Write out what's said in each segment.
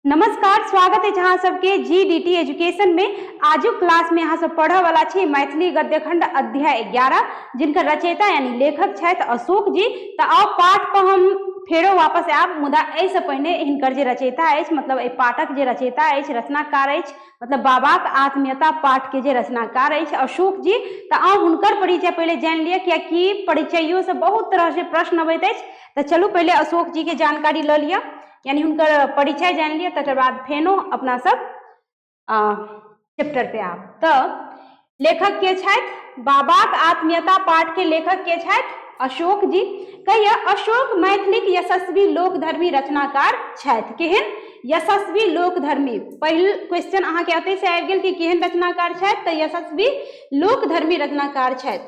नमस्कार, स्वागत है जहाँ सबके GDT एजुकेशन में। आजू क्लास में यहाँ सब पढ़े वाला छे मैथिली गद्यखंड अध्याय 11, जिनका रचयिता यानी लेखक छथि अशोक जी। तो आओ पाठ पर हम फेरो वापस आब, मुदा एहिसँ पहिने हिनकर जे रचयिता अछि, मतलब एहि पाठक जे रचयिता अछि, रचनाकार अछि, मतलब बाबाक आत्मीयता पाठ के जे रचनाकार अछि अशोक जी। तो आओ हुनकर परिचय पहले जान लिया, कियाकि परिचयों से बहुत तरह से प्रश्न अबैत अछि। तो चलू पहले अशोक जी के जानकारी ल लिया, यानी हुनकर परिचय जान लिया, तकर बाद फेनो अपना सब चैप्टर पे आब। तो लेखक के छथि, बाबाक आत्मीयता पाठ के लेखक के छथि अशोक जी। कहिया अशोक मैथिलीक यशस्वी लोकधर्मी रचनाकार छथि। केहन यशस्वी लोकधर्मी, पहिल क्वेश्चन अहाँ के अतै से आबि गेल कि केहन रचनाकार छथि, तो यशस्वी लोकधर्मी रचनाकार छथि।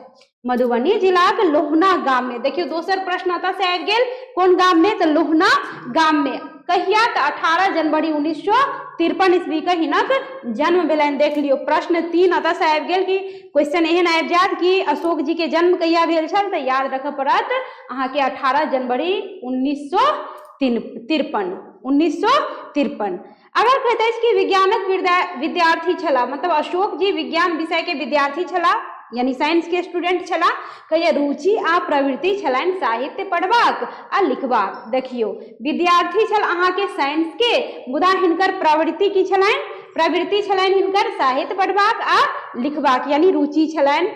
मधुबनी जिलाक लोहना गाम में, देखियो दोसर प्रश्न अतः से आबि गेल, कोन गाम में, तो लोहना गाम में। कहिया, तो 18 जनवरी 1953 ईस्वी के हिनक जन्म भेलनि। देख लियो प्रश्न 3 अतः से आबि गेल कि क्वेश्चन एहन आबि जायत कि अशोक जी के जन्म कहिया भेल छल, तो याद रखऽ पड़त अहाँ के 18 जनवरी 1953। अगर कहते हैं कि विज्ञानक विद्यार्थी छला, मतलब अशोक जी विज्ञान विषय के विद्यार्थी छला, यानी साइंस के स्टूडेंट छला। कहिया रुचि आ प्रवृत्ति छलनि साहित्य पढ़बाक आ लिखबाक। देखियो विद्यार्थी छल अहाँ के साइंस के, मुदा हिनकर प्रवृत्ति की छलनि, प्रवृत्ति छलनि हिनकर साहित्य पढ़बाक आ लिखबाक, यानी रुचि छलनि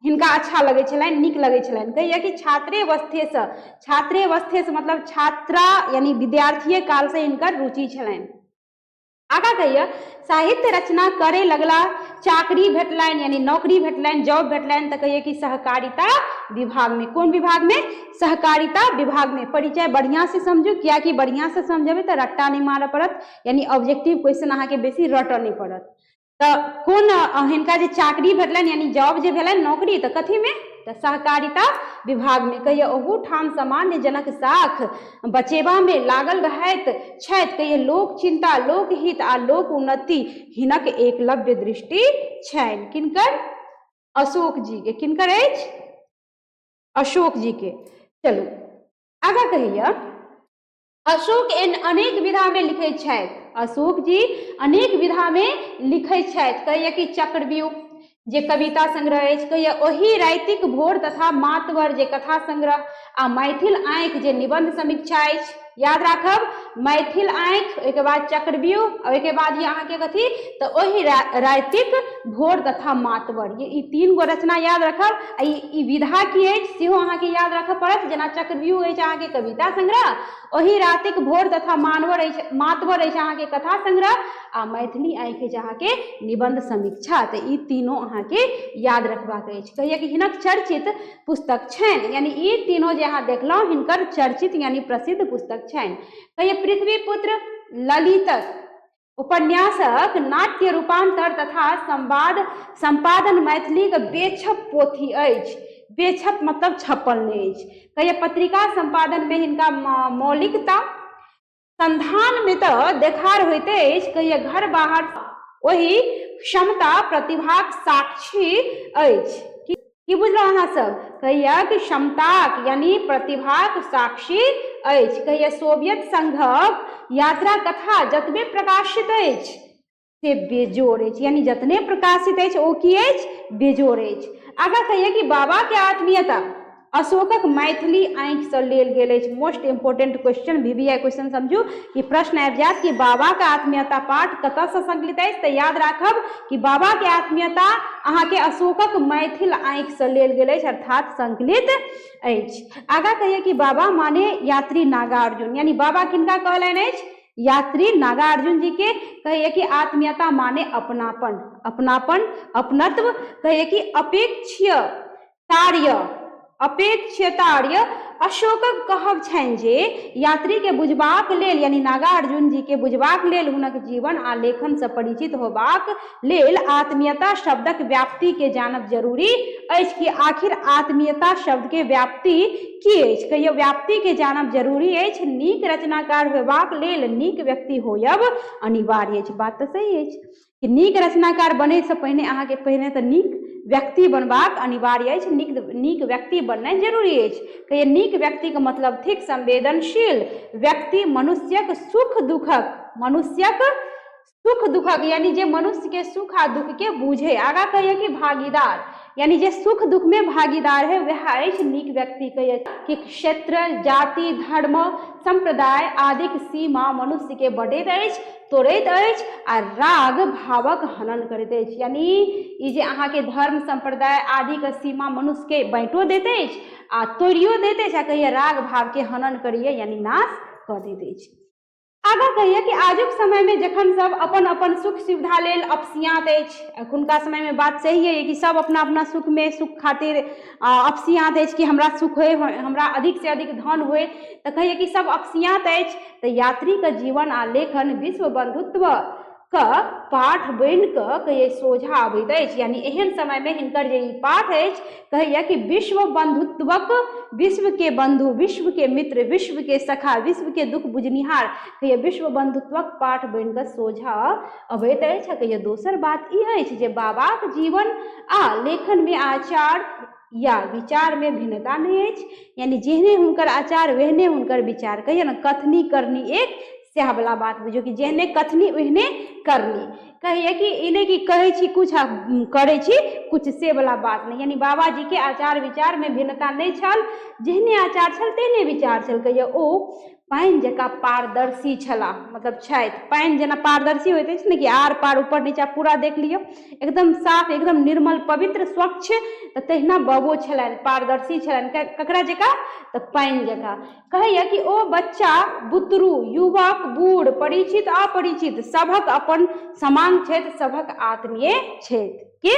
हिनका, अच्छा लगे छलनि, नीक लगे छलनि। कहिया कि छात्रावस्थे से मतलब छात्रा यानी विद्यार्थी काल से हिनकर रुचि छलनि। आगा कहिया साहित्य रचना करे लगला, चाकरी भेटलनि यानी नौकरी भेटलनि, जॉब भेटलनि। तो कहिए कि सहकारिता विभाग में, कौन विभाग में, सहकारिता विभाग में। परिचय बढ़िया से समझू, क्या कि बढ़िया से समझेबे तो रट्टा नहीं मारे पड़त, यानी ऑब्जेक्टिव क्वेश्चन अहाँ के बेसी रटऽ नहीं पड़त। तो कौन हिनका जे चाकरी भेटलनि यानी जॉब जे भेलनि, नौकरी, तो कथी में, तो सहकारिता विभाग में। कहिए ओहू ठाम सामान्य जनक साख बचेबा में लागल रहैत छथि। कहिए लोक चिंता, लोकहित आ लोक उन्नति हिनक एकलव्य दृष्टि छनि। किनकर, अशोक जी के। किनकर अछि, अशोक जी के। चलू आगा कहिए अशोक अनेक विधा में लिखे छथि। अशोक जी अनेक विधा में लिखे छथि। कहिए कि चक्रव्यूह जे कविता संग्रह अछि, कहिए ओही रातिक भोर तथा मातवर जे कथा संग्रह, आ मैथिल आँखि जे निबंध समीक्षा अछि। याद राखब मैथिल आँखि, ओहिके बाद चक्रव्यूह, ओहिके बाद ये अहाँ के कथी, तो ओही रातिक भोर तथा मातवर, ये 3 गो रचना याद रखब। ई विधा की अछि सेहो अहाँ के याद रखऽ पड़त। जेना चक्रव्यूह अछि अहाँ के कविता संग्रह, ओही रातिक भोर तथा मातवर अछि अहाँ के कथा संग्रह, आ मैथिली आँखि अछि अहाँ के निबंध समीक्षा। तो ई तीनों अहाँ के याद रखबाक अछि। कहिए कि हिनक चर्चित पुस्तक छनि, यानी ई तीनों जे अहाँ देखलहुँ हिनकर चर्चित यानी प्रसिद्ध पुस्तक छनि। कहिए पृथ्वीपुत्र ललितक उपन्यासक नाट्य रूपांतर तथा संपादन मैथिली के बेछप पोथी अछि। बेछप मतलब छपल नहीं अछि। कहिए पत्रिका संपादन में हिनका मौलिकता संधान में तो देखार होते अछि। कहिए घर बाहर वही क्षमता प्रतिभाक साक्षी अछि। की बुझलहुँ अहाँ सब, कहिए कि क्षमताक यानी प्रतिभाक साक्षी अछि। कहिए सोवियत संघक यात्रा कथा जतबे प्रकाशित अछि से बेजोड़ अछि, यानी जतने प्रकाशित अछि ओ की अछि, बेजोड़ अछि। आगा कहिए कि बाबा के आत्मीयता अशोकक मैथिली आँखि से लेल गेल अछि। Most important question, VVI question समझू कि प्रश्न आबि जायत कि बाबा के आत्मीयता पाठ कतऽ से संकलित अछि। तो याद राखब कि बाबा के आत्मीयता अहाँ के अशोकक मैथिल आँखि से लेल गेल अछि, अर्थात संकलित अछि। आगा कहिए कि बाबा माने यात्री नागार्जुन, यानी बाबा किनका कहलनि अछि, यात्री नागार्जुन जी के। कहिए कि आत्मीयता माने अपनापन, अपनापन, अपनत्व। कहिए कि अपेक्षतार्य अशोकक कहब छनि जे यात्री के बुझबाक लेल, यानी नागार्जुन जी के बुझबाक लेल, हुनक जीवन आ लेखन से परिचित होबाक लेल आत्मीयता शब्दक व्याप्ति के जानब जरूरी अछि। कि आखिर आत्मीयता शब्द के व्याप्ति की अछि। कहियो व्याप्ति के जानब जरूरी अछि। नीक रचनाकार होबाक लेल नीक व्यक्ति होयब अनिवार्य अछि। बात तो सही अछि कि नीक रचनाकार बने से पहिने अहाँ के पहिने तो नीक व्यक्ति बनबाक अनिवार्य अछि, नीक व्यक्ति बननाइ जरूरी अछि। कहिए नीक व्यक्ति के मतलब थिक संवेदनशील व्यक्ति, मनुष्यक सुख दुखक मनुष्यक सुख दुखक यानी जे मनुष्य के सुख आ दुख के बुझे। आगा कहिए कि भागीदार यानी जे सुख दुख में भागीदार है वह अछि नीक व्यक्ति। कहिए कि क्षेत्र जाति धर्म संप्रदाय आदिक सीमा मनुष्य के बढ़ैत अछि तोड़ैत अछि आ राग भावक हनन करैत अछि। यानी ई जे अहाँ के धर्म संप्रदाय आदि के सीमा मनुष्य के बांटो देत अछि आ तोड़ियो देत अछि आ कहिए राग भाव के हनन करिए यानी नाश कऽ दैत अछि। आगा कहिए कि आजुक समय में जखन सब अपन अपन सुख सुविधा लेल अपसियात अछि। एखुनका समय में बात सही है कि सब अपना अपना सुख में सुख खातिर अपसियात अछि कि हमरा सुख होय हमरा अधिक से अधिक धन होय। तो कहिए कि सब अपसियात अछि। तो यात्री का जीवन आ लेखन विश्व बंधुत्व का पाठ बनि कऽ कहिए सोझा अबैत अछि। यानी एहन समय में हिनकर जे पाठ अछि कहिए कि विश्व बंधुत्वक विश्व के बंधु विश्व के मित्र विश्व के सखा विश्व के दुख बुझनिहार कहिए विश्व बंधुत्वक पाठ बनि कऽ सोझा अबैत अछि। कहिए दोसर बात ई अछि जे बाबाक जीवन आ लेखन में आचार या विचार में भिन्नता नहीं अछि। यानी जेहने हुनकर आचार वहने हुनकर विचार। कहिए ना कथनी करनी एक सएह वाला बात बुझो कि जेहने कथनी ओहने करनी। कहिए कि इन्हें कि कहे छी कुछ आ करे छी कुछ से वाला बात नहीं। यानी बाबा जी के आचार विचार में भिन्नता नहीं छल जेहने आचार छल तेहने विचार छल। कहिए ओ पानि जकाँ पारदर्शी छला मतलब छथि पानि जेना पारदर्शी होइत अछि ने कि आर पार ऊपर नीचा पूरा देख लियो एकदम साफ एकदम निर्मल पवित्र स्वच्छ। तो तहिना बाबो छलनि पारदर्शी छलनि ककरा जकाँ तो पानि जकाँ। कहिए कि ओ बच्चा बुतरू युवक बूढ़ परिचित अपरिचित सभक अपन समान छथि सभक आत्मीय छथि। कि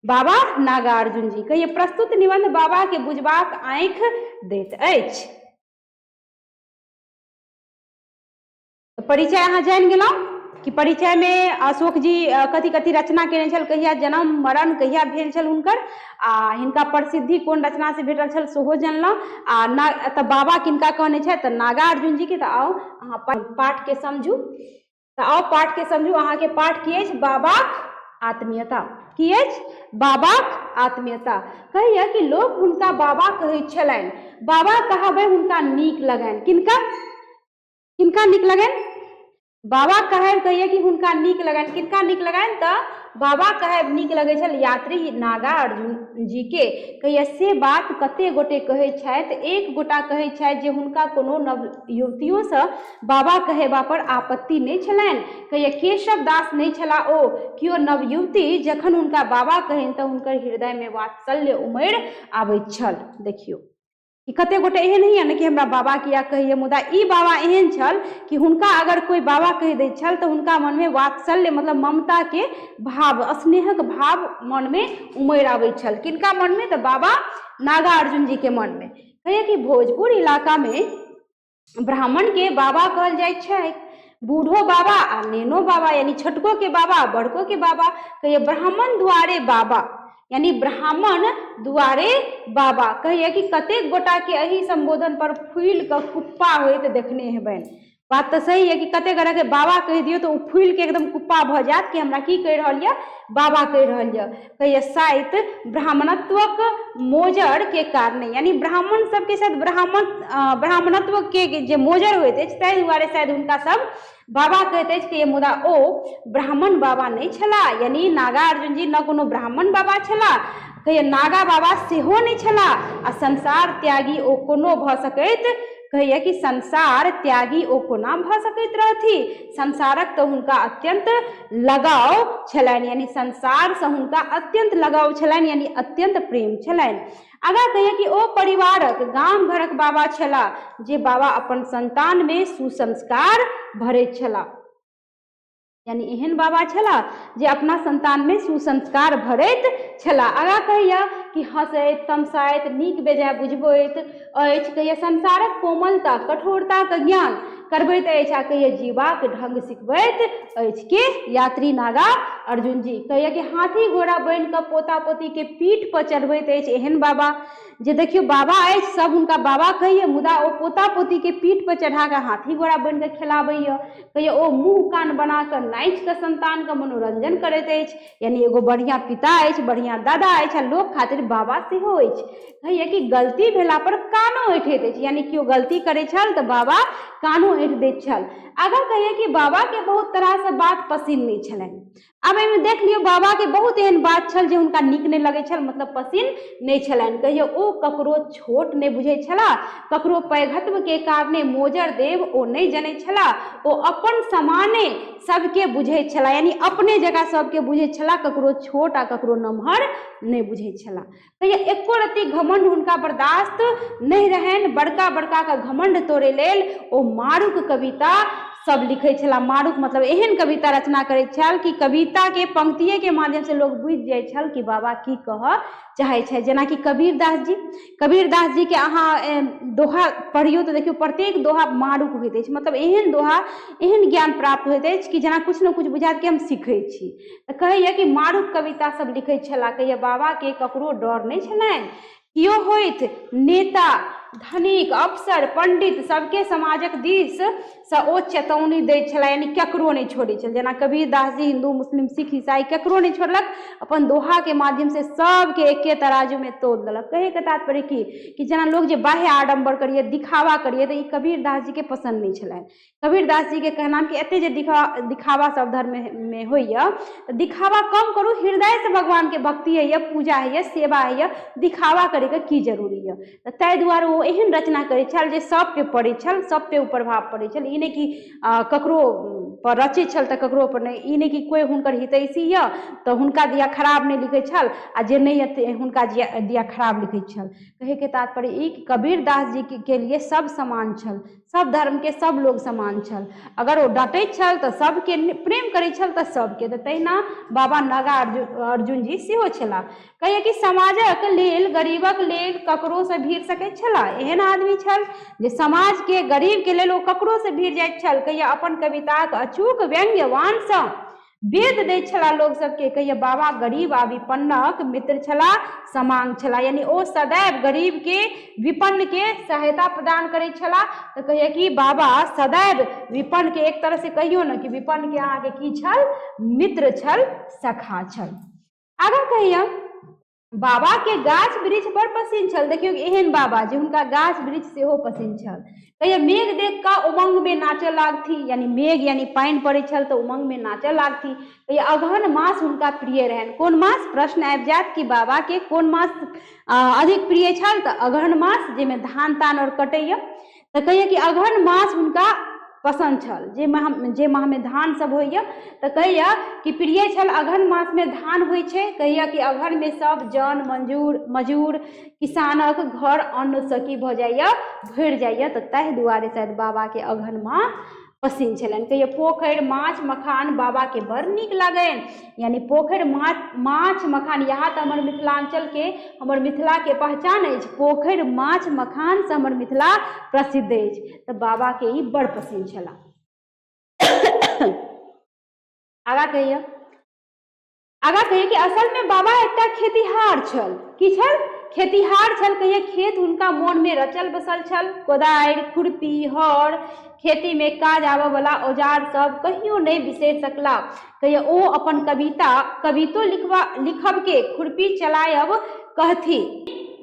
बाबा नागार्जुन जी कहिए प्रस्तुत निबंध बाबा के बुझबाक आँखि दैत अछि। परिचय अहाँ जानि गेलहुँ कि परिचय में अशोक जी कथी कथी रचना केने छल कहिया जन्म मरण कहिया भेल छल हुनकर आ हिनका प्रसिद्धि कोन रचना से भेटल छल सेहो जानलहुँ। आ तऽ बाबा किनका कहने छथि तऽ नागार्जुन जी के। तऽ आओ अहाँ पाठ के समझू। तऽ आओ पाठ के समझू अहाँ के पाठ की अछि बाबाक आत्मीयता। की अछि बाबाक आत्मीयता। कहिए कि लोग हुनका बाबा कहैत छलनि बाबा कहबै हुनका नीक लगनि। किनका किनका नीक लगनि बाबा कहब कहिए कि हुनका नीक लगनि। किनका नीक लगनि तऽ बाबा कहब नीक लगै छल यात्री नागार्जुन जी के। कहिए से बात कते गोटे कहै छथि एक गोटा कहै छथि जे हुनका कोनो नव युवतियों से बाबा कहेबा पर आपत्ति नहीं छलनि। कहिए केशव दास नहीं छला ओ कियो नव युवती जखन हुनका बाबा कहनि तऽ हुनकर हृदय में वात्सल्य उमड़ि आबैत छल। देखियो कि कते गोटे एहन ही है ना कि हमरा बाबा किया कहिए मुदा ई बाबा एहन छल कि हुनका अगर कोई बाबा कह दै छल तो हुनका मन में वात्सल्य मतलब ममता के भाव स्नेहक भाव मन में उमड़ आबैत छल। किनका मन में तो बाबा नागार्जुन जी के मन में। कहिए कि भोजपुर इलाका में ब्राह्मण के बाबा कहल जाइत छै बूढ़ो बाबा आ नेनो बाबा यानी छोटको के बाबा बड़को के बाबा। कहिए ब्राह्मण दुआरे बाबा यानी ब्राह्मण दुआरे बाबा। कहिए कि कतेक गोटा के एही संबोधन पर फूल के कुप्पा होइत देखने हेबनि। बात तो सही है कि कते गोटा के बाबा कह दियो तो फूल के एकदम कुप्पा भ जात कि हमरा की कह रहल यऽ बाबा कह रहल यऽ। कहिए शायद ब्राह्मणत्वक मोजर के कारणे यानी ब्राह्मण सबके साथ ब्राह्मणत्व के जे मोजर होइत अछि ताहि दुआरे शायद हुनका सब बाबा कहैत अछि कि मुदा ओ ब्राह्मण बाबा नहीं छला। यानी नागार्जुन जी न कोनो ब्राह्मण बाबा छला कहिए नागा बाबा सेहो नहीं छला आ संसार त्यागी ओ कोनो भऽ सकैत। कहिए कि संसार त्यागी ओ कोना भऽ सकैत रहथि। संसारक तो हुनका अत्यंत लगाव छलनि यानी संसार से हुनका अत्यंत लगाव छलनि यानी अत्यंत प्रेम छलनि। आगा कहिए कि ओ परिवारक गाम घरक बाबा छला जे बाबा अपन संतान में सुसंस्कार भरैत छला। यानी एहन बाबा छला जे अपना संतान में सुसंस्कार भरैत छला। आगा कहिए कि हंसैत तमसाइत नीक बेजाय बुझबैत अछि। कहिए संसारक कोमलता कठोरता के ज्ञान करबैत अछि आ कहिए जीवाक ढंग सिखबैत अछि। के यात्री नागा अर्जुन जी। कहिए कि हाथी घोड़ा बनि कऽ पोता पोती के पीठ पर चढ़बैत अछि एहन बाबा जे देखियो बाबा अछि सब हुनका बाबा कहिए मुदा ओ पोता पोती के पीठ पर चढ़ा कऽ हाथी घोड़ा बनि कऽ खेलाबैया। कहिए ओ मुँह कान बना कऽ नाचि कऽ संतान के मनोरंजन करैत अछि। यानी एगो बढ़िया पिता अछि बढ़िया दादा अछि आ लोक खातिर बाबा सेहो अछि। कहिए कि गलती भेला पर कानो कानो ऐठैत अछि, यानी केओ गलती करै छल तऽ बाबा कानो ऐठ दैत छल। अगर कहिए कि बाबा के बहुत तरह से बात पसिन नहीं छलनि। अब एहिमे देख लियौ बाबा के बहुत एहन बात छल जे हुनका नीक नहीं लगै छल, मतलब पसिन नहीं छलनि। कहियो ओ ककरो छोट नहीं बुझै छलाह, ककरो पैघत्व के कारणे मोजर देव ओ नहीं जनै छलाह। ओ अपन समाने सबके बुझै छलाह, यानी अपने जगह सबके बुझै छलाह, ककरो छोट आ ककरो नमहर नहीं बुझै छलाह। कहियो एको रत्ती घमंड हुनका बर्दाश्त नहीं रहनि। बड़का बड़का का घमंड तोड़े लेल ओ मारुक कविता सब लिखै छलाह। मारुक मतलब एहन कविता रचना करै छल कि कविता के पंक्तिये के माध्यम से लोग बुझि जाइ छल कि बाबा की कहऽ चाहै छै। जेना कि कबीरदास जी के अहाँ दोहा पढ़ियौ तऽ देखियौ प्रत्येक दोहा मारुक होइत अछि, मतलब एहन दोहा एहन ज्ञान प्राप्त होइत अछि कि जेना कुछ ने कुछ बुझायत कि हम सीखै छी। तऽ कहैया कि मारुक कविता सब लिखै छलाह। कहिया बाबा के ककरो डर नहीं छलनि। कियो होइत नेता धनिक अफसर पंडित सबके समाजक दिस से ओ चेतौनी दै छलाह, यानी केकरो नहीं छोड़ै छल। जेना कबीरदास जी हिंदू मुस्लिम सिख ईसाई केकरो नहीं छोड़लक, अपन दोहा के माध्यम से सबके एके तराजू में तोल देलक। कहे के तात्पर्य कि जेना लोग जे बाह्य आडंबर करिए दिखावा करिए तऽ ई कबीरदास जी के पसंद नहीं छलनि। कबीरदास जी के कहना कि एते जे दिखावा सब धर्म में होइए तऽ दिखावा कम करू, हृदय से भगवान के भक्ति है, पूजा है, सेवा है, दिखावा करे के की जरूरी है। ताहि दुआरे ओ एहन रचना करै छल जे सब पे पड़ै छल, सब पे प्रभाव पड़ै छल। ई नहीं कि ककरो पर रचै छल तऽ ककरो पर नहीं, ई नहीं कि कोई हुनकर हितैषी यऽ तऽ हुनका दिया खराब नहीं लिखै छल आ जे नहीं यऽ हुनका दिया खराब लिखै छल। कहे के तात्पर्य ई कि कबीरदास जी के लिए सब समान छल, सब धर्म के सब लोग समान छल। अगर ओ डटै छल तऽ सबके प्रेम करै छल तऽ सबके। तऽ तहिना बाबा नागा अर्जुन जी सेहो छलाह। कहिए कि समाजक लेल गरीबक लेल ककरो से भीड़ सकैत छलाह। एहन आदमी छल जे समाज के गरीब के लेल ओ ककरो से भीड़ जाइत छल। कहिया अपन कविताक अचूक व्यंग्यवान सँ वेद दै छलाह लोग सबके। कहिया बाबा गरीब आ विपन्नक मित्र छलाह, समांग छलाह, यानी ओ सदैव गरीब के विपन्न के सहायता प्रदान करै छलाह। तऽ कहिया कि बाबा सदैव विपन्न के एक तरह से कहियो न कि विपन्न के अहाँ के की छल, मित्र छल, सखा छल। आगा कहिया बाबा के गाछ वृक्ष बड़ पसिन छल। देखियौ एहन बाबा जे हुनका गाछ वृक्ष सेहो पसिन छल। कहिया मेघ देख कऽ उमंग में नाचऽ लागथी, यानी मेघ यानी पानि पड़ै छल तऽ उमंग में नाचऽ लागथी। कहिया अगहन मास हुनका प्रिय रहनि। कोन मास, प्रश्न आबि जायत कि बाबा के कोन मास अधिक प्रिय छल तऽ अगहन मास, जाहिमे धान तान और कटैया। तऽ कहिया कि अगहन मास हुनका पसंद छल, जे माह में धान सब होइया। तऽ कहिया कि प्रिय छल अगहन मास में धान होइ छै। कहिया कि अगहन में सब जन मजूर किसानक घर अन्न सँ की भऽ जाइया, भरि जाइया। तऽ ताहि दुआरे शायद बाबा के अगहन मास पसिन छलनि। कहिया पोखरि माछ मखान बाबा के बड़ नीक लागनि, यानी पोखरि माछ मखान, यहाँ तऽ हमर मिथिलांचल के हमर मिथिला के पहचान अछि। पोखरि माछ मखान से हमर मिथिला प्रसिद्ध अछि। तऽ बाबा के ई बड़ पसिन छला। आगा कहिए कि असल में बाबा एकटा खेतिहार छल। की छल, खेतिहार छल। कहिए खेत हुनका मोन में रचल बसल छल। कोदारि खुरपी हर खेती में काज आबऽ वाला औजार सब कहियो नहीं बिसरि सकला। कहिया ओ अपन कवितो लिखब के खुरपी चलायब कहथी,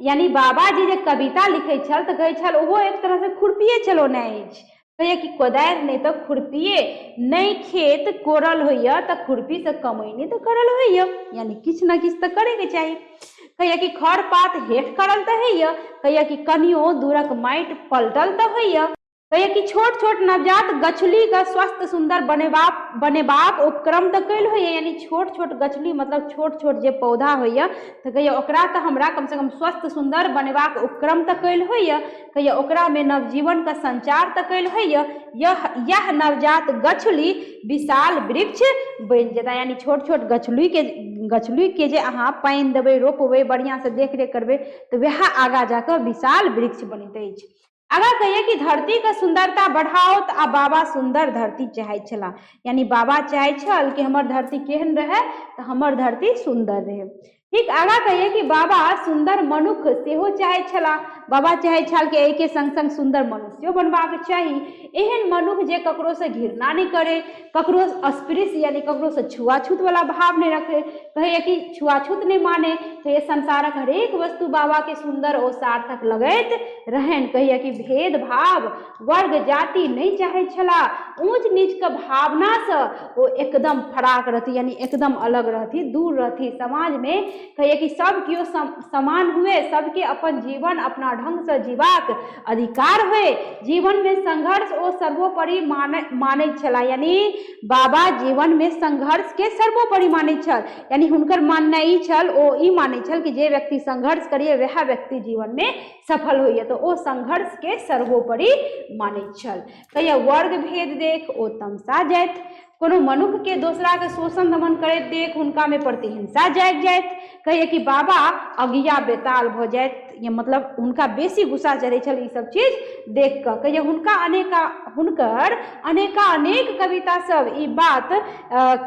यानी बाबा जी जे कविता लिखै छल तऽ कहै छल ओहो एक तरह से खुरपिए चलौनाइ अछि। कहिया कि कोदारि नहीं तऽ खुरपिए, नहीं खेत कोरल होइया तऽ खुरपी से कमैनी तऽ करल होइया, यानी किछ न किछ तऽ करे के चाही। कहिया कि खर पात हेठ करल तऽ होइया। कहिया कि कनियो दूरक माटि पलटल तऽ होइया। कहिया कि छोट छोट नवजात गछली का स्वस्थ सुंदर बनेबाक उपक्रम तऽ कयल होइया, यानी छोट छोट गछली मतलब छोट छोट जे पौधा होइया तऽ कहिया ओकरा तऽ हमरा कम से कम स्वस्थ सुंदर बनेबाक उपक्रम तऽ कयल होइया। कहिया ओकरा में नवजीवन का संचार तऽ कयल होइया। यह नवजात गछली विशाल वृक्ष बनि जेता, यानी छोट छोट गछली के जे अहाँ पानि देबै, रोपबै, बढ़िया से देख रेख करबै तऽ वह आगा जाकर विशाल वृक्ष बनैत अछि। आगा कहिए कि धरती का सुंदरता बढ़ाओ तऽ बाबा सुंदर धरती चाहै छला, यानी बाबा चाहै छल कि हमर धरती केहन रहे तऽ हमर धरती सुंदर रहे। ठीक आगा कहिए कि बाबा सुंदर मनुख सेहो चाहे छला। बाबा चाहे छल कि एके संग संग सुंदर मनुष्यो बनबाक चाही। एहन मनुख जे ककरो से घृणा नहीं करे, ककरो अस्पृश्य यानी ककरो से छुआछूत वाला भाव नहीं रखे, कहे कि छुआछूत नहीं माने, तो ये संसारक हरेक वस्तु बाबा के सुंदर और सार्थक लगैत रहन। कहिए कि भेदभाव वर्ग जाति नहीं चाहे छला। ऊंच नीच के भावना से वो एकदम फराक रहती यानी एकदम अलग रहती, दूर रहती समाज में। कहिए कि सब क्यों समान हुए, सबके अपन जीवन अपना ढंग से जीवाक अधिकार हुए। जीवन में संघर्ष ओ सर्वोपरि माने छला, यानी बाबा जीवन में संघर्ष के सर्वोपरि माने छल। यानी हुनकर मानना ई छल, ओ ई माने छल कि जे व्यक्ति संघर्ष करिए वह व्यक्ति जीवन में सफल होइए, तो ओ संघर्ष के सर्वोपरि माने छल। कहिए वर्ग भेद देख ओ तमसा जाइत, कोनो मनुष्य के दूसरा के शोषण दमन करैत देख हुनका में प्रतिहिंसा जाग जाइत। कहिए कि बाबा अगिया बेताल भ जाइत, ये मतलब हुनका बेसी गुस्सा चढ़ै छल ई सब चीज देख कऽ। कहिए हुनकर अनेक कविता सब ई बात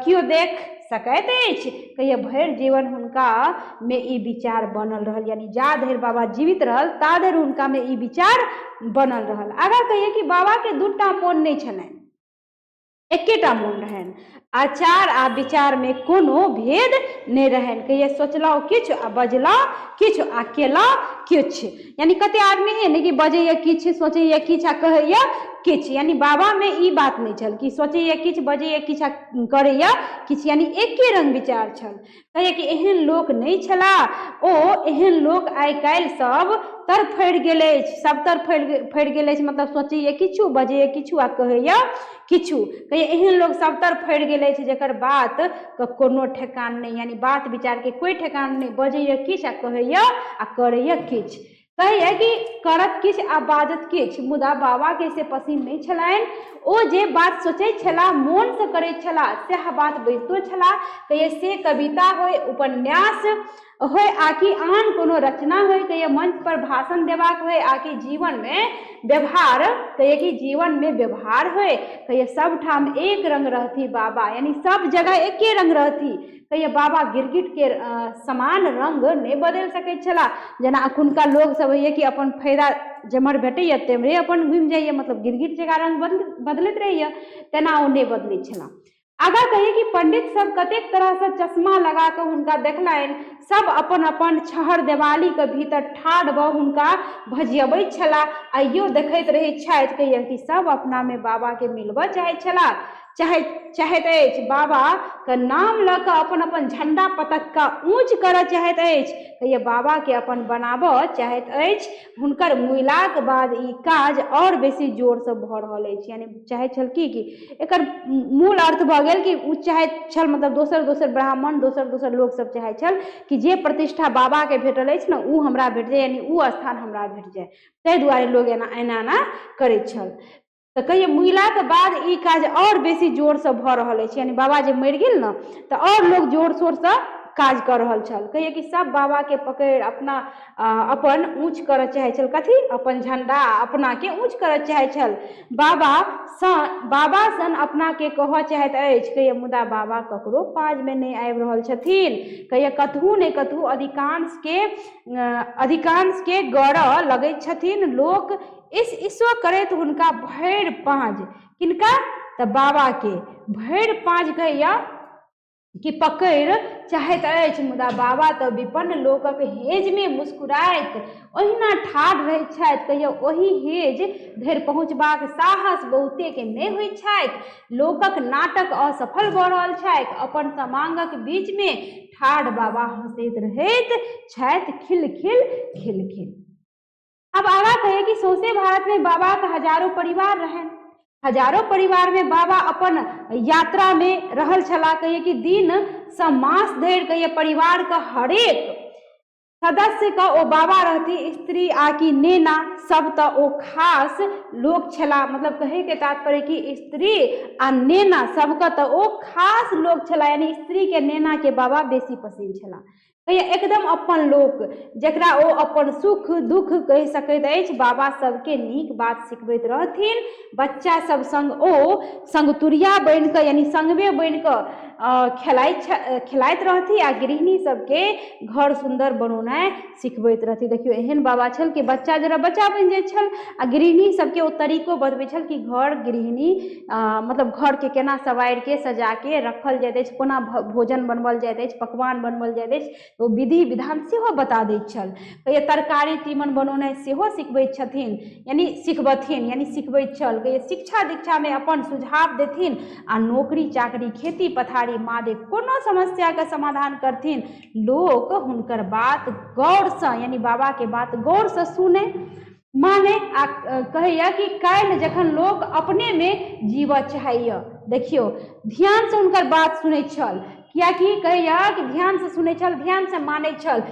क्यों देख सकैत अछि। कहिए भरि जीवन हुनका में ई विचार बनल रहल, यानी जा धरि बाबा जीवित रहल ता धरि हुनका में ई विचार बनल रहल। आगा कहिए कि बाबा के दूटा मोन नहीं छलनि, एकेटा मोन रहन, आचार आ विचार में कोनो भेद नहीं रहन। कहिए सोचलौ किछ आ बजलौ किछ आ केलौ किछ, यानी कते आदमी है कि बजैया किछ सोचैया किछ आ कहैया किछ, यानी बाबा में ई बात नहीं छल कि सोचैया किछ बजैया किछ आ करैया किछ, यानी एके रंग विचार छल। कहिए कि एहन लोक नहीं छला, ओ एहन लोक आइ काल्हि सब तर फैड़ गेल अछि, सब तर फैड़ गेल अछि, मतलब सोचैया किछु बजैया किछु आ कहैया किछु। कहिए एहन लोग सब तर फैड़ गेल अछि जेकर बात के कोनो ठेकान नहीं, यानी बात विचार के कोई ठेकान नहीं, बजैया किछ आ कहैया आ करैया किछ। कहिए कि करत किछ आ बाजत किछ, मुदा बाबा के से पसिन नहीं छलनि। ओ जे बात सोचै छला मोन से करै छला सएह बात बजितो छला। कहिए से कविता होय, उपन्यास होय आकि आन कोनो रचना होय, कहिए मंच पर भाषण देबाक होय आकि जीवन में व्यवहार, कहिए कि जीवन में व्यवहार होय, कहिए सब ठाम एक रंग रहती बाबा, यानी सब जगह एके रंग रहती। कहिए बाबा गिरगिट के समान रंग नहीं बदल सकै छला, जेना अखुनका लोग सब है कि अपन फायदा जेमर भेटैया तेमरे अपन घुमि जाइए, मतलब गिरगिट जकाँ रंग बदलैत रहैया, तेना ओ नहीं बदलै छला। आगा कहिए कि पंडित सब कतेक तरह से चश्मा लगा कऽ हुनका देखलनि, सब अपन अपन छहर देवाली के भीतर ठाढ़ भ हुनका भजियबै छला, आइयो देखैत रहै छथि। कहिए कि सब अपना में बाबा के मिलबऽ चाहै छला, चाहैत अछि, बाबा के नाम लऽ कऽ अपन अपन झंडा पतक का ऊंच करऽ चाहैत अछि। कहिए बाबा के अपन बनाबऽ चाहैत अछि। हुनकर मुइलाक बाद ई काज और बेसी जोर से भऽ रहल अछि, यानी चाहे छल कि एकर मूल अर्थ भऽ गेल कि उ चाहैत छल, मतलब दोसर दोसर ब्राह्मण दोसर लोग सब चाहै छल कि जे प्रतिष्ठा बाबा के भेटल अछि ने उ हमरा भेट जाय, यानी उ स्थान हमरा भेट जाय, ताहि दुआरे लोग एना करैत छल। तो कहिए मुइला के बाद ई काज और बेसी जोर से भऽ रहल अछि, यानी बाबा जे मरि गेल न तो और लोग जोर शोर से काज कर रहल छल। कहिए कि सब बाबा के पकड़ अपना अपन ऊंच करऽ चाहे छल, कथी अपन झंडा अपना के ऊंच करऽ चाहे छल। बाबा सन अपना के कहऽ चाहैत अछि। कहिए मुदा बाबा ककरो पाज में नहीं आबि रहल छथिन। कहिए कतहु ने कतहु अधिकांश के गड़ऽ लगैत छथिन लोक, ईसो करैत हुनका भरि पाँज, किनका तऽ बाबा के भरि पाँज कहिया कि पकड़ चाहैत अछि, मुदा बाबा तऽ विपन्न लोकक हेज में मुस्कुराइत ओहिना ठाढ़ रहैत छथि। कहियो ओहि हेज धरि पहुँचबाक साहस बहुते के नहि होइत छथि। लोकक नाटक असफल भऽ रहल छथि, अपन समांगक बीच में ठाढ़ बाबा हंसैत रहैत छथि, खिल खिल। अब आगा कहे कि सौंसे भारत में बाबा का हजारों परिवार रहन, हजारों परिवार में बाबा अपन यात्रा में रहल छला। कहिए कि दिन सँ मास धरि कहिए परिवार का हरेक सदस्य का ओ बाबा रहती, स्त्री आकि नेना सब तो ओ खास लोग छला, मतलब कहे के तात्पर्य कि स्त्री आ नेना सबका तो ओ खास लोग छला, यानी स्त्री के नेना के बाबा बेसी पसंद छला। कहिया एकदम अपन लोक जकरा ओ अपन सुख दुख कहि सकैत अछि। बाबा सबके नीक बात सिखबैत रहथिन। बच्चा सब संग ओ संगतुरिया बनि कऽ यानी संगमे बनि कऽ खेलाइत रहथि आ गृहिणी सबके घर सुंदर बनौनाइ सिखबैत रहथि। देखियो एहन बाबा छल कि बच्चा जरा बच्चा बनि जाइ छल आ गृहिणी सबके ओ तरीको बतबै छल कि घर गृहिणी मतलब घर के केना सवारि के सजा के रखल जाइत अछि, कोना भोजन बनबल जाइत अछि, पकवान बनबल जाइत अछि, तो विधि विधान सेहो बता दैत छल। कहिया तरकारी तीमन बनौनाइ सेहो सिखबैत छथिन यानी सिखबथिन यानी सिखबैत छल। कहिया शिक्षा दीक्षा में अपन सुझाव देथिन आ नौकरी चाकरी खेती पथारी मादे कोनो समस्या के समाधान करथिन। लोक हुनकर बात गौर से यानी बाबा के बात गौर से सुने माने आ कहैया कि काल्हि जखन लोक अपने में जीवऽ चाहैया, देखियो ध्यान से हुनकर बात सुनै छल, कियाकि कहैया कि ध्यान से सुनै छल, ध्यान से मानै छल।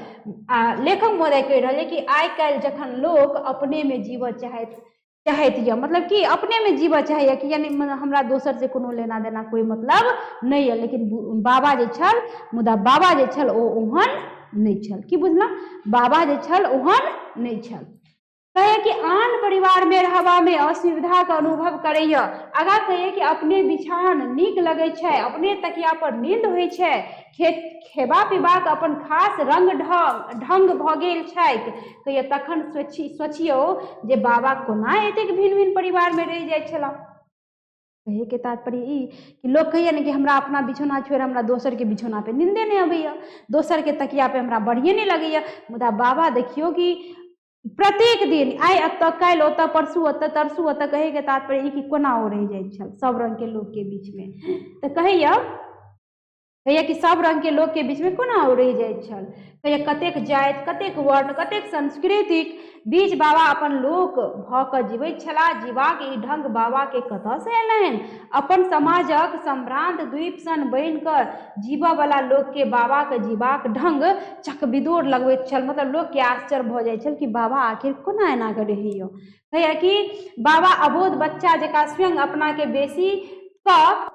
आ लेखक महोदय कहि रहल कि आइ काल्हि जखन लोक अपने में जीवऽ चाहैत यऽ, मतलब कि अपने में जीवऽ चाहैया कि यानी हमरा दोसर से कोनो लेना देना कोई मतलब नहीं है। लेकिन बाबा जे छल, मुदा बाबा जे छल ओ ओहन नहीं छल। की बुझलहुँ, बाबा जे छल ओहन नहीं छल। कहे कि आन परिवार में रहबा में असुविधा का अनुभव करैया। आगा कहे कि अपने बिछान नीक लगे छै, अपने तकिया पर नींद होइ छै, खेबा पीबाक अपन खास रंग ढंग भऽ गेल छैक। कहिया तखन सोचियो जे बाबा कोना एतेक भिन्न भिन्न परिवार में रहि जाइ छला। कहे के तात्पर्य ई कि लोग कहिए ने कि हमरा अपना बिछौना छोड़ हमरा दोसर के बिछौना पे नींदे नहीं अबैया, दोसर के तकिया पे हमरा बढ़िए नहीं लगैया। मुदा बाबा देखियो कि प्रत्येक दिन आइ एतऽ काल्हि ओतऽ परसू ओतऽ तरसू ओतऽ, कहे के तात्पर्य ई कि कोना ओ रहि जाइ छल सब रंग के लोग के बीच में। तो कहैया कि सब रंग के लोग के बीच में कोना ओ रहि जाइ छल। कहिया कतेक जाति कतेक वर्ण कतेक संस्कृतिक बीच बाबा अपन लोक भऽ कऽ जीवैत छलाह। जीवाक ई ढंग बाबा के कतऽ से एलनि। अपन समाजक सम्भ्रांत द्वीप सन बनि कऽ जीवऽ वाला लोग के बाबा के जीवाक ढंग चकबिदोर लगबैत छल। मतलब लोग के आश्चर्य भऽ जाइ छल कि बाबा आखिर कोना एना कऽ रहैया। कहिया कि बाबा अबोध बच्चा जकाँ स्वयं अपना के बेसी कऽ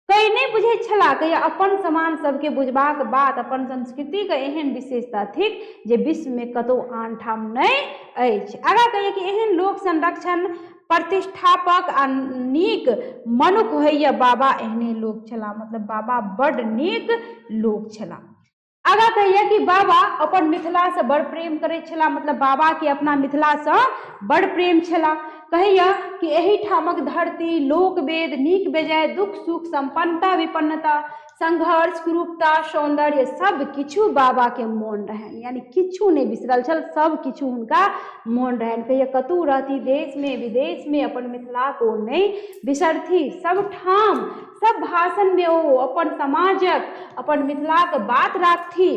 कई नहीं बुझे छला। कहिया अपन समान सबके बुझबाक बात अपन संस्कृति के एहन विशेषता थिक जे विश्व में कतौ आन ठाम नहीं अछि। आगा कहिया कि एहन लोक संरक्षण प्रतिष्ठापक आ नीक मनुख होइया बाबा एहने लोक छला। मतलब बाबा बड़ नीक लोक छला। आगा कहिया कि बाबा अपन मिथिला से बड़ प्रेम करे छला। मतलब बाबा के अपना मिथिला से बड़ प्रेम छला। कहिया कि एही ठामक धरती लोक वेद नीक बेजाय दुख सुख संपन्नता विपन्नता संघर्ष कुरूपता सौंदर्य सब किछु बाबा के मोन रहन, यानी किछु नहीं बिसरल छल, सब किछु हुनका मोन रहन। कहिया कतौ रहती देश में विदेश में अपन मिथिला को नहीं बिसरती। सब ठाम सब भाषण में ओ अपन समाजक अपन मिथिलाक बात राखती।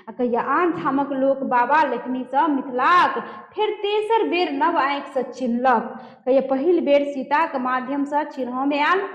कहिया आन ठामक लोक बाबा लेखनी से मिथिलाक फिर तेसर बेर नव आँखि से चिन्हलक। कहिया पहिल बेर सीता के माध्यम से चिन्ह में आयल,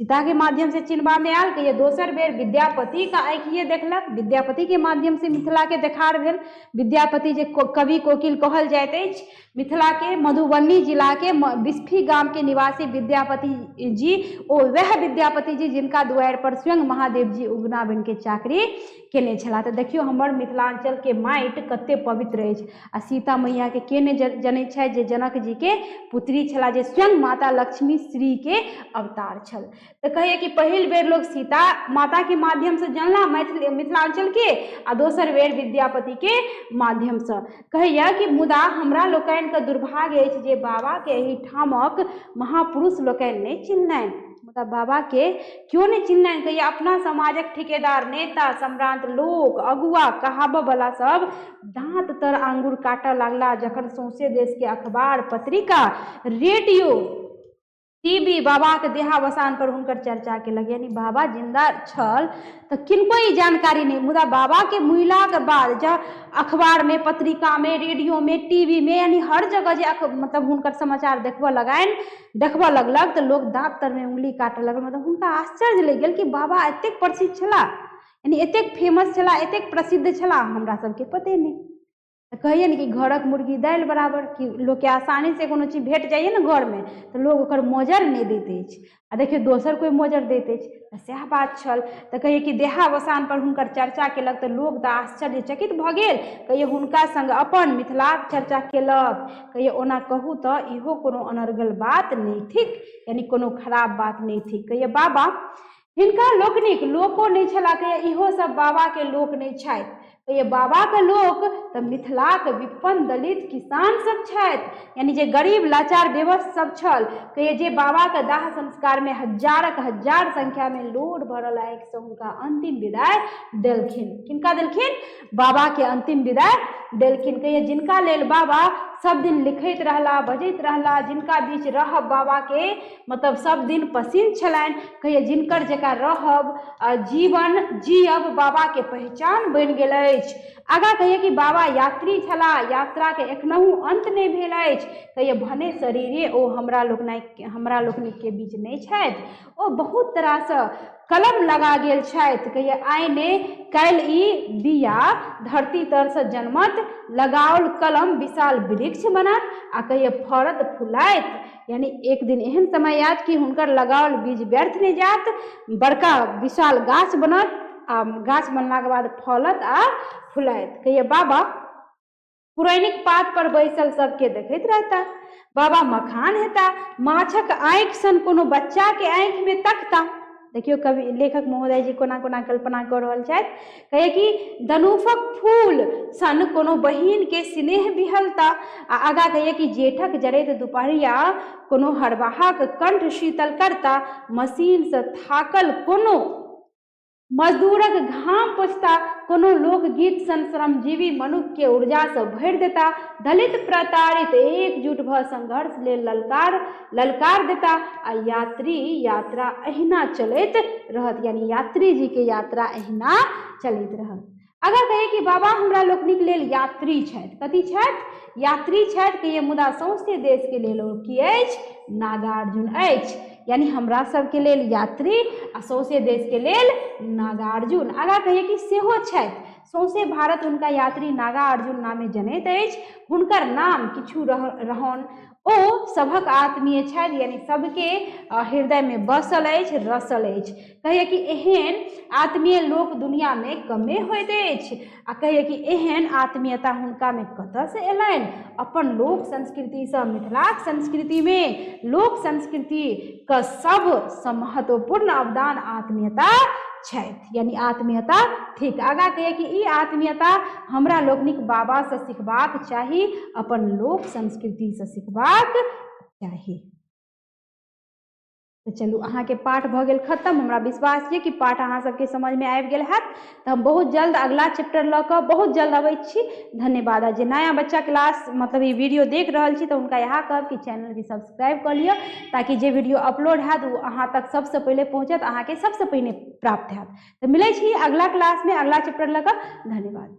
सीता के माध्यम से चिन्हबा में आयल। कहिया दोसर बेर विद्यापति का आँखिए देखलक, विद्यापति के माध्यम से मिथिला के देखार भेल। विद्यापति जे कवि कोकिल कहल जाइत अछि, मिथिला के मधुबनी जिला के बिस्फी गाम के निवासी विद्यापति जी ओ वह विद्यापति जी जिनका दुआरि पर स्वयं महादेव जी उगना बन के चाकरी केने छला। तो देखियो हमर मिथिलांचल के माटि कते पवित्र अछि। आ सीता मैया के ने जनै छै जे जनक जी के पुत्री छला, जे स्वयं माता लक्ष्मी श्री के अवतार छल। तो कहिए कि पहिल बेर लोग सीता माता के माध्यम से जानला मिथिलांचल के, आ दोसर बेर विद्यापति के माध्यम से। कहिया कि मुदा हमरा लोकनि के दुर्भाग्य अछि जे बाबा के एही ठामक महापुरुष लोकनि नहीं चिन्हलनि। मतलब बाबा के क्यों नहीं चिन्हलनि। कहिया अपना समाजक ठिकेदार नेता सम्रांत लोक अगुआ कहाबऽ वाला सब दांत तर आंगुर काटऽ लागला जखन सौंसे देश के अखबार पत्रिका रेडियो टीवी बाबा के देहावसान पर हुनकर चर्चा केलक। यानी बाबा जिंदा छल तो किनको ई जानकारी नहीं, मुदा बाबा के मुइला के बाद जब अखबार में पत्रिका में रेडियो में टीवी में यानी हर जगह जे मतलब हुनकर समाचार देखबऽ लगलक तो लोग दांत तर में उंगली काटऽ लगल। मतलब हुनका आश्चर्य लग गेल कि बाबा एतेक प्रसिद्ध छला, यानी एतेक फेमस छला, एतेक प्रसिद्ध छला, हमरा सबके पते नहीं। तो कहिए ने कि घरक मुर्गी दालि बराबर, कि लोग के आसानी से कोनो चीज भेट जाइए ना घर में तो लोग ओकर मोजर नहीं दैत अछि, आ देखियो दोसर कोई मोजर दैत अछि। तऽ सएह बात छल। तऽ कहिए कि देहावसान पर हुनकर चर्चा केलक तऽ लोग तऽ आश्चर्यचकित भऽ गेल। कहिए हुनका संग अपन मिथिलाक चर्चा केलक। कहिए ओना कहू तऽ इहो कोनो अनर्गल बात नहीं थिक, यानी कोनो खराब बात नहीं थिक। कहिए बाबा हिनका लोकनिक लोको नहीं छला, कहिए इहो सब बाबा के लोक नहीं छथि। कहिए बाबा के लोक तऽ मिथिलाक विपन्न दलित किसान सब छथि, यानी जे गरीब लाचार बेबस सब छल। कहिए जे बाबा के दाह संस्कार में हजारक हजार संख्या में लोड भरल आँखि से हुनका अंतिम विदाई देलखिन। किनका देलखिन? बाबा के अंतिम विदाई देलखिन। कहिए जिनका लेल बाबा सब दिन लिखैत रहला, बजैत रहला, जिनका बीच रहब बाबा के मतलब सब दिन पसिन छलनि। कहिए जिनकर जकाँ रहब जीवन जियब बाबा के पहचान बनि गेल अछि। आगा कहिए कि बाबा यात्री छला, यात्रा के एखनहु अंत नहीं भेल अछि। कहिए भने शरीरे ओ हमरा लोकनिक के बीच नहीं छथि, ओ बहुत तरह से कलम लगा गेल छथि। कहिए आइने काल्हि ई बिया धरती तर से जनमत, लगाओल कलम विशाल वृक्ष बनत आ कहिए फड़त फुलाइत, यानी एक दिन एहन समय आयत कि हुनकर लगाओल बीज व्यर्थ नहीं जात, बड़का विशाल गाछ बनत आ गाछ बनला के बाद फलत आ फुलाइत। कहिए बाबा पुरैनिक पात पर बैसल सबके देखैत रहता, बाबा मखान हेता, माछक आँखि सन कोनो बच्चा के आँखि में तकता। देखियो कवि लेखक महोदय जी कोना कोना कल्पना कर रहल छथि। कहे कि दनुफक फूल सन कोनो बहिन के स्नेह बिहलता। आ आगा कहिए कि जेठक जरैत दुपहरिया कोनो हरवाहक कंठ शीतल करता, मशीन से थाकल कोनो मजदूरक घाम पोछता, कोनो लोकगीत सन श्रमजीवी मनुष्य के ऊर्जा से भरि देता, दलित प्रताड़ित एकजुट भ संघर्ष लेल ललकार देता आ यात्री यात्रा अहिना चलैत रहत, यानी यात्री जी के यात्रा अहिना चलैत रहत। अगर कहे कि बाबा हमरा लोकनिक लेल यात्री छथि, कथी छथि? यात्री छथि। कहिए मुदा सौंसे देश के लेल ओ की अछि? नागार्जुन अछि, यानी हमरा सबके लेल यात्री आ सौंसे देश के लेल नागार्जुन। आगा कहिए कि सेहो छथि, सौंसे भारत हुनका यात्री नागार्जुन नामे जनैत अछि। हुनकर नाम किछु रहन, ओ सभक आत्मीय छथि, यानी सबके हृदय में बसल अछि, रसल अछि। कहिए कि एहन आत्मीय लोक दुनिया में कमे होइत अछि। आ कहिए कि एहन आत्मीयता हुनका में कतऽ से एलनि? अपन लोक संस्कृति से मिथिलाक संस्कृति में लोक संस्कृति का सबसे महत्वपूर्ण अवदान आत्मीयता छथि, यानी आत्मीयता थिक। आगा कहिए कि ई आत्मीयता हमरा लोकनिक बाबा से सिखबाक चाही, अपन लोक संस्कृति से सिखबाक चाही। तो चलू अहाँ के पाठ भ गेल खत्म। हमरा विश्वास है कि पाठ अहाँ सबके समझ में आबि गेल हैत। तो हम बहुत जल्द अगला चैप्टर ल के बहुत जल्द अबै छी। धन्यवाद। जे नया बच्चा क्लास मतलब ये वीडियो देख रहल छी तो उनका यहाँ कहब कि चैनल के सब्सक्राइब कर लियो, ताकि जे वीडियो अपलोड हैत वो अहाँ तक सबसे पहले पहुँचत, अहाँ के सबसे पहले प्राप्त हैत। तो मिले छी अगला क्लास में अगला चैप्टर ल के। धन्यवाद।